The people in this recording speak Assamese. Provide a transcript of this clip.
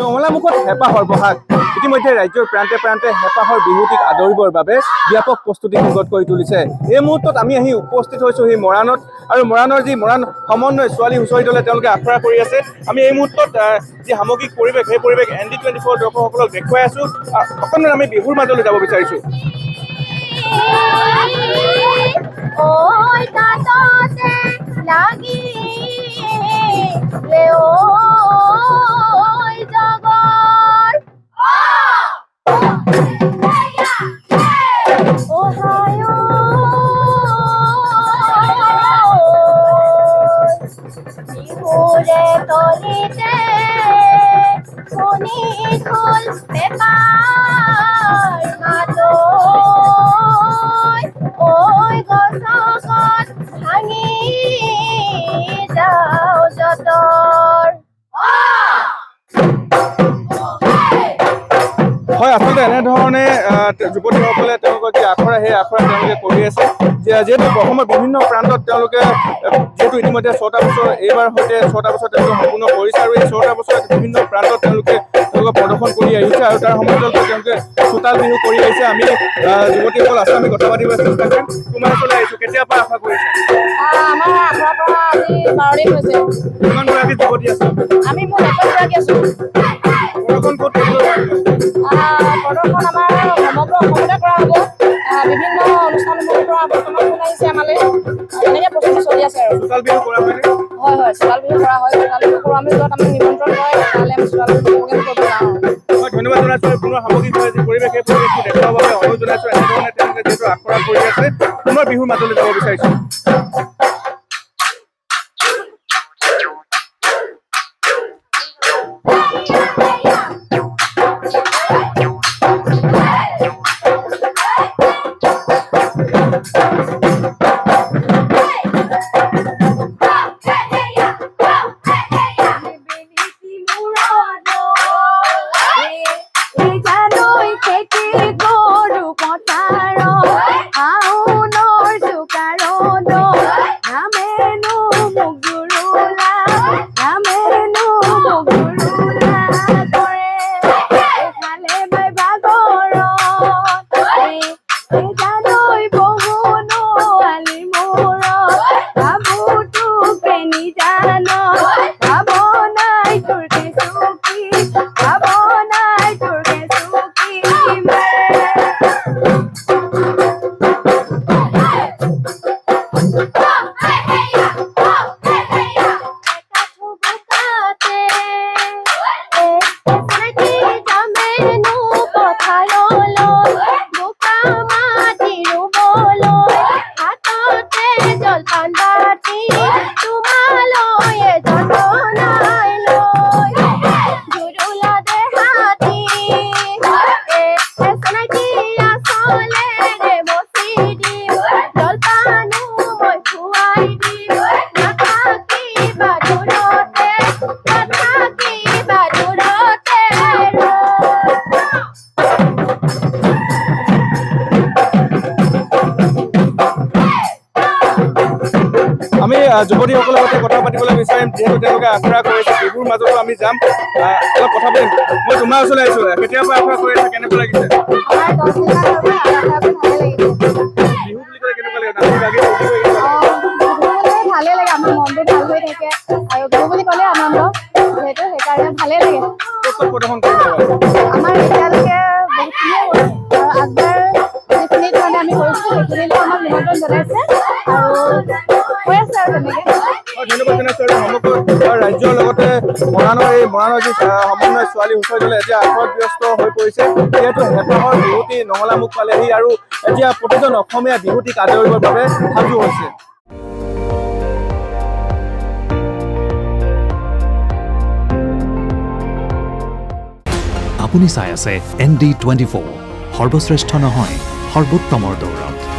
নঙলামুখত হেঁপাহৰ বহাগ ইতিমধ্যে ৰাজ্যৰ প্ৰান্তে প্ৰান্তে হেঁপাহৰ বিহুটিক আদৰিবৰ বাবে ব্যাপক প্ৰস্তুতি সংগত কৰি তুলিছে। এই মুহূৰ্তত আমি আহি উপস্থিত হৈছোঁ সেই মৰাণত আৰু মৰাণৰ যি মৰাণ সমন্বয় ছোৱালী হুঁচৰি দলে তেওঁলোকে আখৰা কৰি আছে। আমি এই মুহূৰ্তত যি সামগ্ৰিক পৰিৱেশ সেই পৰিৱেশ ND24 দৰ্শকসকলক দেখুৱাই আছোঁ। অকণমান আমি বিহুৰ মাজলৈ যাব বিচাৰিছোঁ। হয়, আচলতে এনেধৰণে যুৱতীসকলে তেওঁলোকৰ যি আখৰা সেই আখৰা তেওঁলোকে কৰি আছে। যিহেতু অসমৰ বিভিন্ন প্ৰান্তত তেওঁলোকে যিহেতু ইতিমধ্যে 6টা বছৰ এইবাৰ সৈতে 6টা বছৰ তেওঁলোকে সম্পূৰ্ণ কৰিছে আৰু এই 6টা বছৰত বিভিন্ন প্ৰান্তত তেওঁলোকে প্ৰদৰ্শন কৰি আহিছে আৰু তাৰ সময়ত তেওঁলোকে চোতাল বিহু কৰি আহিছে। আমি যুৱতীসকল আছোঁ, আমি কথা পাতিব চেষ্টা কৰিম। তোমাৰ ওচৰলৈ আহিছোঁ, কেতিয়াৰ পৰা আশা কৰিছে? আমাৰ আখৰাৰ পৰা আজি 12 দিন হৈছে। কিমানগৰাকী যুৱতী আছে? আমি মোৰ 21গৰাকী আছোঁ। প্ৰদৰ্শন ক'ত কৰিব? প্ৰদৰ্শন আমাৰ সমগ্ৰ অসমতে কৰা হ'ব। বিভিন্ন অনুষ্ঠানসমূহৰ পৰা বৰ্তমান ফোন আহিছে আমালৈ। এনেকৈ প্ৰস্তুতি চলি আছে আৰু। চোতাল বিহু কৰা হয়নে? হয় হয়, চোতাল বিহু কৰা হয়। চোতাল বিহু কৰোঁ আমি, য'ত আমি নিমন্ত্ৰণ কৰে তালৈ আমি চোতাল বিহু প্ৰগ্ৰেম কৰিব যাওঁ। মই ধন্যবাদ জনাইছোঁ পুনৰ সামগ্ৰিকভাৱে যি পৰিৱেশ সেই পৰিৱেশটো দেখুৱাবৰ বাবে অনুৰোধ জনাইছোঁ। এনেধৰণে তেওঁলোকে যিহেতু আখৰা কৰি আছে, পুনৰ বিহুৰ মাজলৈ যাব বিচাৰিছোঁ। আমি যুৱতীসকলৰ সৈতে কথা পাতিবলৈ বিচাৰিম, যিহেতু তেওঁলোকে আখৰা কৰিছে। বিহুৰ মাজতো আমি যাম, অলপ কথা পাতিম। মই তোমাৰ ওচৰলৈ আহিছোঁ, কেতিয়াৰ পৰা আখৰা কৰি আছে, কেনেকুৱা লাগিছে? বিহু বুলি ক'লে কেনেকুৱা লাগে? ভালে লাগে, আমাৰ মনটো ভাল হৈ থাকে আৰু বিহু বুলি ক'লে আনন্দ, যিহেতু সেইকাৰণে ভালেই লাগে। প্ৰদৰ্শন কৰিছে আমাৰ এতিয়ালৈকে বহুতখিনিয়ে আৰু আগবাৰ যিখিনি ধৰণে আমি কৰিছোঁ সেইখিনিতো আমাক নিমন্ত্ৰণ জনাইছে আৰু হৈ আছে আৰু তেনেকৈ। ধন্যবাদ জনাইছোঁ। আৰু সমগ্ৰ ৰাজ্যৰ লগতে মৰাণৰ যি সমন্বয় ছোৱালী হুঁচৰি দলে এতিয়া আখৰাত ব্যস্ত হৈ পৰিছে। যিহেতু হেঁপাহৰ বিহুটি নঙলামুখ পালেহি আৰু এতিয়া প্ৰতিজন অসমীয়া বিহুটিক আদৰিবৰ বাবে সাজু হৈছে। আপুনি চাই আছে ND24, সৰ্বশ্ৰেষ্ঠ নহয় সৰ্বোত্তমৰ দৌৰত।